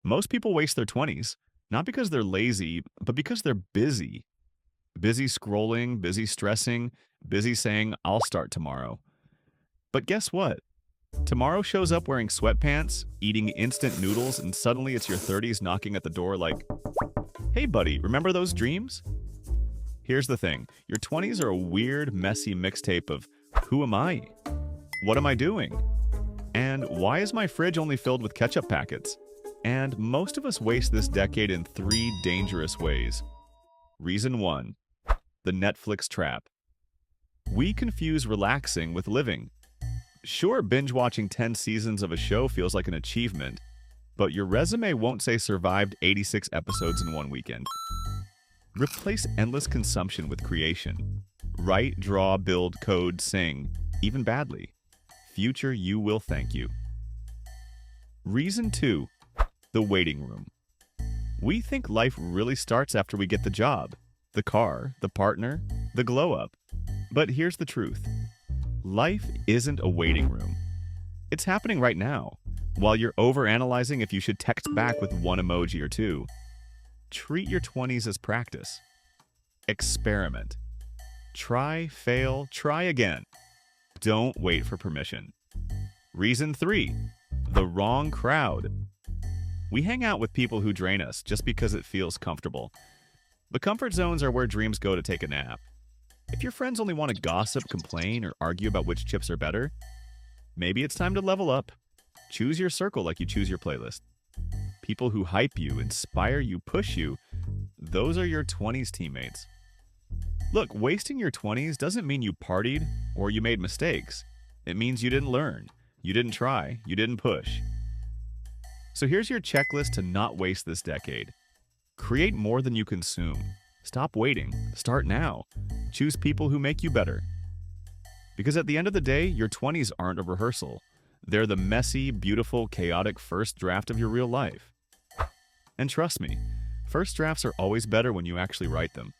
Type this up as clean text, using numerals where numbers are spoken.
Most people waste their 20s, not because they're lazy, but because they're busy. Busy scrolling, busy stressing, busy saying, I'll start tomorrow. But guess what? Tomorrow shows up wearing sweatpants, eating instant noodles, and suddenly it's your 30s knocking at the door like, hey buddy, remember those dreams? Here's the thing, your 20s are a weird, messy mixtape of who am I? What am I doing? And why is my fridge only filled with ketchup packets? And most of us waste this decade in three dangerous ways. Reason 1. The Netflix trap. We confuse relaxing with living. Sure, binge watching 10 seasons of a show feels like an achievement, but your resume won't say survived 86 episodes in one weekend. Replace endless consumption with creation. Write, draw, build, code, sing, even badly. Future you will thank you. Reason 2. The waiting room. We think life really starts after we get the job, the car, the partner, the glow up. But here's the truth. Life isn't a waiting room. It's happening right now, while you're overanalyzing if you should text back with one emoji or two. Treat your 20s as practice. Experiment. Try, fail, try again. Don't wait for permission. Reason 3. The wrong crowd. We hang out with people who drain us just because it feels comfortable. The comfort zones are where dreams go to take a nap. If your friends only want to gossip, complain, or argue about which chips are better, maybe it's time to level up. Choose your circle like you choose your playlist. People who hype you, inspire you, push you, those are your 20s teammates. Look, wasting your 20s doesn't mean you partied or you made mistakes. It means you didn't learn, you didn't try, you didn't push. So here's your checklist to not waste this decade. Create more than you consume. Stop waiting. Start now. Choose people who make you better. Because at the end of the day, your 20s aren't a rehearsal. They're the messy, beautiful, chaotic first draft of your real life. And trust me, first drafts are always better when you actually write them.